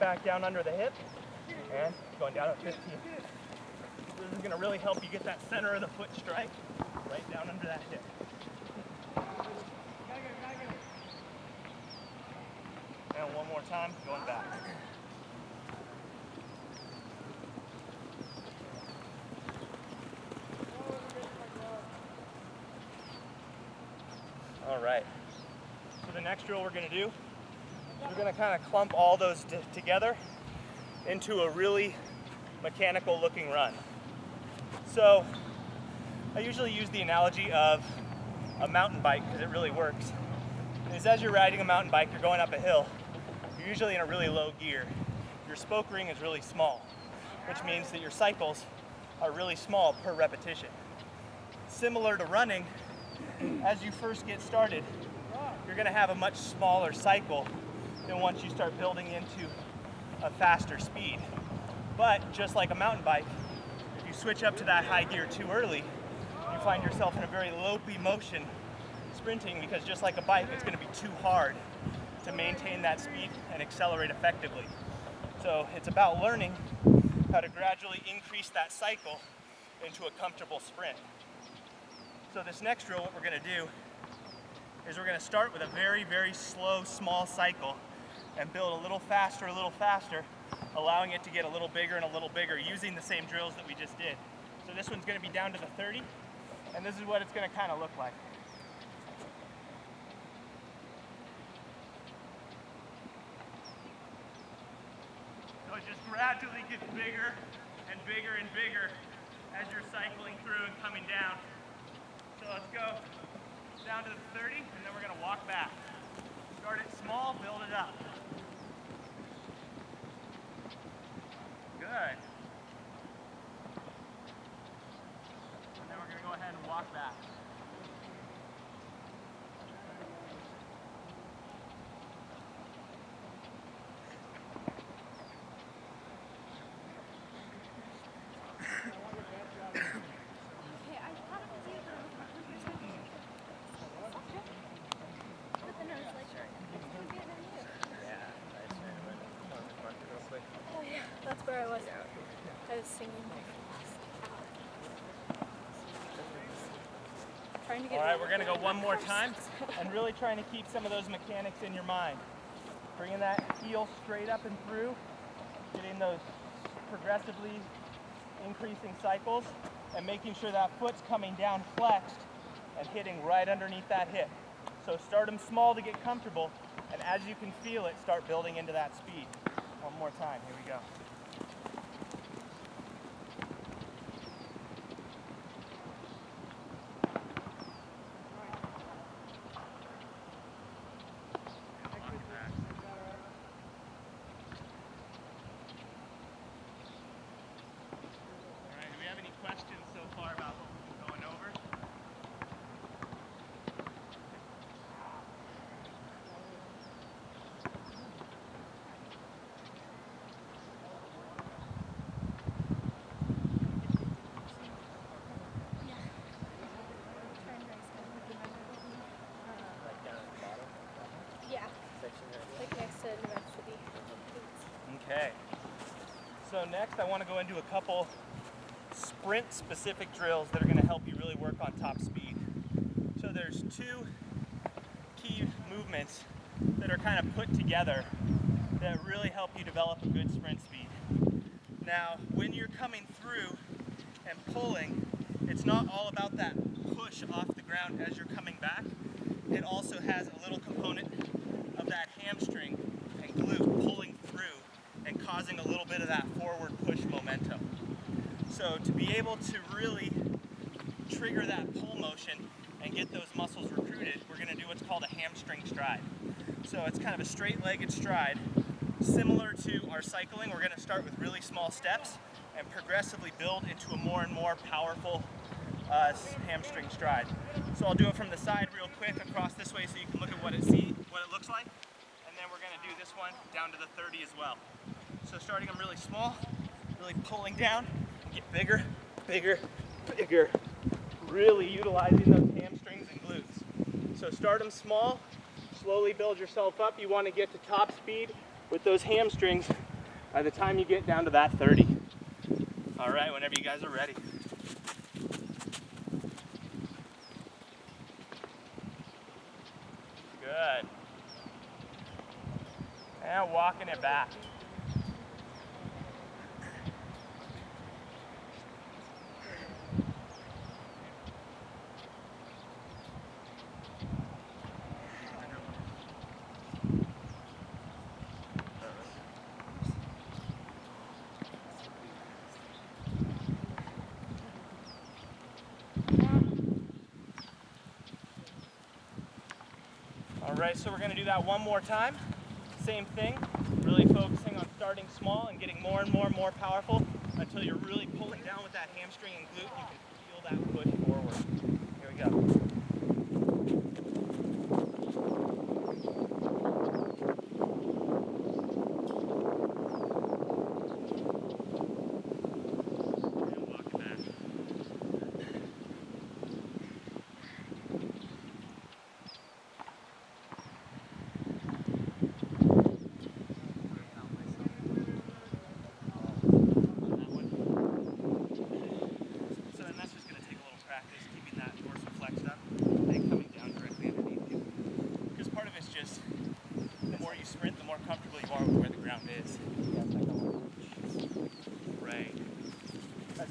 back down under the hip and going down at 15. This is going to really help you get that center of the foot strike right down under that hip. And one more time, going back. All right, so the next drill we're going to do, we're going to kind of clump all those together into a really mechanical looking run. So I usually use the analogy of a mountain bike because it really works. Is as you're riding a mountain bike, you're going up a hill, you're usually in a really low gear. Your spoke ring is really small, which means that your cycles are really small per repetition. Similar to running, as you first get started, you're going to have a much smaller cycle than once you start building into a faster speed. But just like a mountain bike, if you switch up to that high gear too early, you find yourself in a very lopey motion sprinting, because just like a bike, it's going to be too hard to maintain that speed and accelerate effectively. So it's about learning how to gradually increase that cycle into a comfortable sprint. So this next drill, what we're going to do is we're going to start with a very, very slow, small cycle and build a little faster, allowing it to get a little bigger and a little bigger using the same drills that we just did. So this one's going to be down to the 30, and this is what it's going to kind of look like. So it just gradually gets bigger and bigger and bigger as you're cycling through and coming down. So let's go down to the 30, and then we're going to walk back. Start it small, build it up. Good. And then we're going to go ahead and walk back. That's where I was. I was singing. Trying to get. All right, we're going to go one more time and really trying to keep some of those mechanics in your mind. Bringing that heel straight up and through, getting those progressively increasing cycles, and making sure that foot's coming down flexed and hitting right underneath that hip. So start them small to get comfortable, and as you can feel it, start building into that speed. One more time, here we go. Alright, do we have any questions so far about what we've been going over? Yeah, like next to New York City. Okay. So next I want to go into a couple sprint specific drills that are going to help you really work on top speed. So there's two key movements that are kind of put together that really help you develop a good sprint speed. Now, when you're coming through and pulling, it's not all about that push off the ground as you're coming back. It also has a little component of that hamstring and glute pulling through and causing a little bit of that forward push momentum. So to be able to really trigger that pull motion and get those muscles recruited, we're going to do what's called a hamstring stride. So it's kind of a straight-legged stride. Similar to our cycling, we're going to start with really small steps and progressively build into a more and more powerful hamstring stride. So I'll do it from the side real quick across this way so you can look at what it looks like. And then we're going to do this one down to the 30 as well. So starting them really small, really pulling down, and get bigger, bigger, bigger. Really utilizing those hamstrings and glutes. So start them small, slowly build yourself up. You want to get to top speed with those hamstrings by the time you get down to that 30. All right, whenever you guys are ready. Good. And walking it back. All right, so we're going to do that one more time. Same thing, really focusing on starting small and getting more and more powerful until you're really pulling down with that hamstring and glute. You can feel that push forward. Here we go.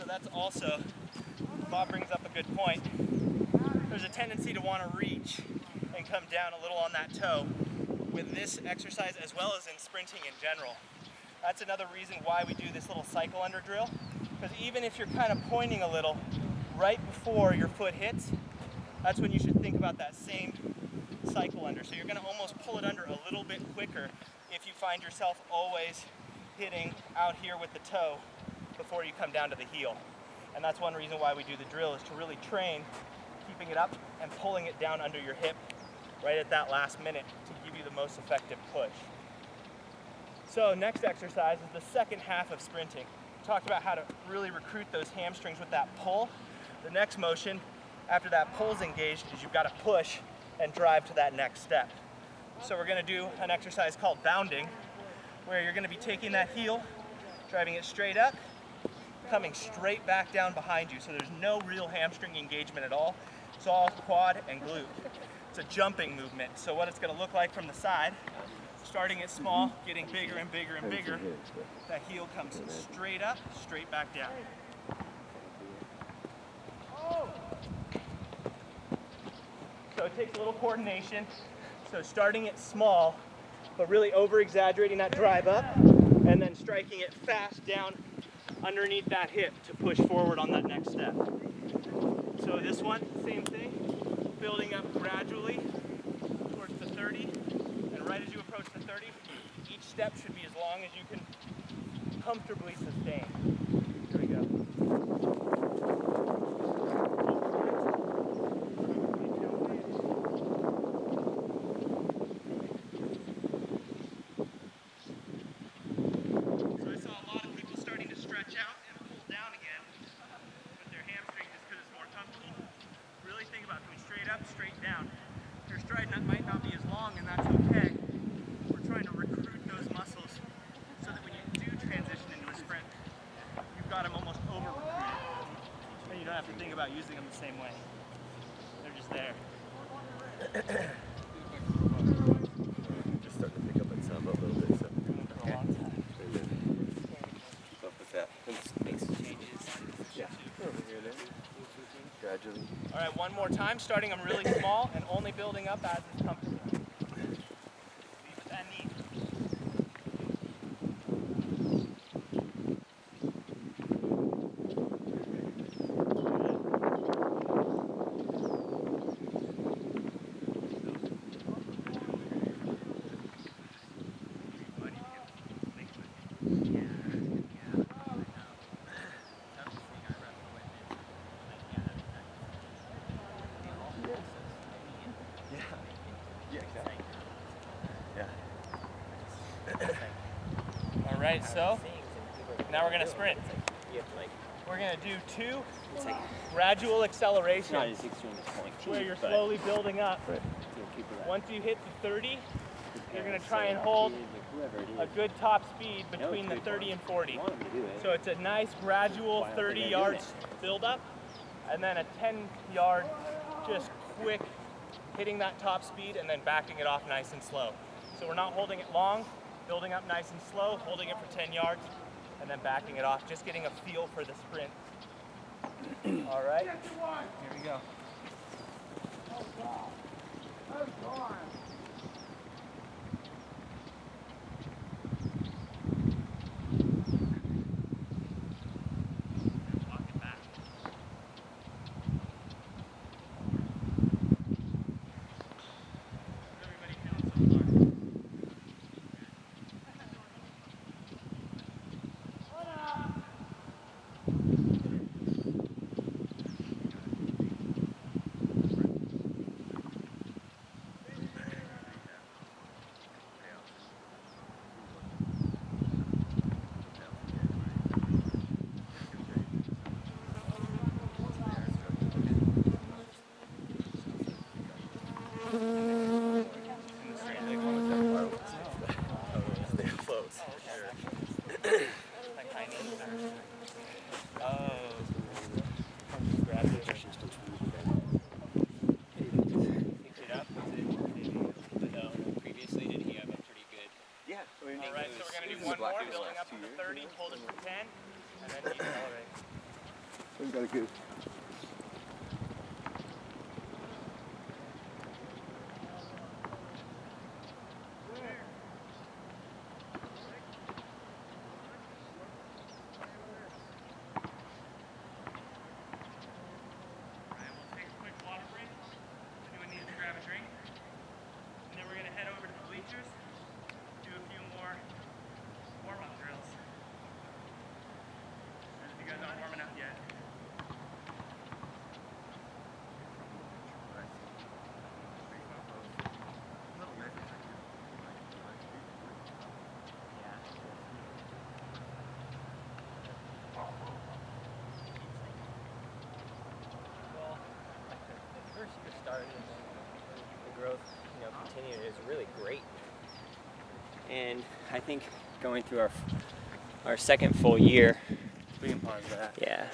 That's also, Bob brings up a good point. There's a tendency to want to reach and come down a little on that toe with this exercise as well as in sprinting in general. That's another reason why we do this little cycle under drill, because even if you're kind of pointing a little right before your foot hits, that's when you should think about that same cycle under. So you're going to almost pull it under a little bit quicker if you find yourself always hitting out here with the toe before you come down to the heel. And that's one reason why we do the drill, is to really train keeping it up and pulling it down under your hip right at that last minute to give you the most effective push. So next exercise is the second half of sprinting. We talked about how to really recruit those hamstrings with that pull. The next motion after that pull's engaged is you've got to push and drive to that next step. So we're going to do an exercise called bounding, where you're going to be taking that heel, driving it straight up, coming straight back down behind you. So there's no real hamstring engagement at all. It's all quad and glute. It's a jumping movement. So what it's going to look like from the side, starting it small, getting bigger and bigger and bigger, that heel comes straight up, straight back down. So it takes a little coordination. So starting it small, but really over-exaggerating that drive up, and then striking it fast down underneath that hip to push forward on that next step. So this one, same thing, building up gradually towards the 30, and right as you approach the 30, each step should be as long as you can comfortably sustain. Here we go. Straight down. Your stride might not be as long, and that's okay. We're trying to recruit those muscles so that when you do transition into a sprint, you've got them almost over-recruited. And you don't have to think about using them the same way. They're just there. Just starting to pick up and sound up a little bit. So. For a long time. Keep up with that. Makes changes. Yeah. Over here, there. Gradually. All right, one more time, starting them really small and only building up as is comfortable. Lead with that knee. All right, so now we're going to sprint. We're going to do two gradual accelerations where you're slowly building up. Once you hit the 30, you're going to try and hold Whoever it is. a good top speed No, between the dude. 30 and 40. You want him to do it. So it's a nice gradual Why aren't they 30 doing yards it? build up, and then a 10-yard just quick hitting that top speed and then backing it off nice and slow. So we're not holding it long, building up nice and slow, holding it for 10 yards, and then backing it off, just getting a feel for the sprint. All right, here we go. Walk it back. How's everybody feeling so far? Stay afloat. Like high knees. Oh. Grab it. Pick it up. No, previously did he have a pretty good? Yeah. All right, so we're going to do He's one a black more, dude the building last up to 2 the years. 30, hold it for 10, and then decelerate. We've got a good. Alright, we'll take a quick water break. Anyone needs to grab a drink? And then we're going to head over to the bleachers, do a few more warm-up drills. If you guys aren't warming up yet. Well, the first year started and then the growth, continued is really great. And I think going through our second full year, We can pause that. yeah,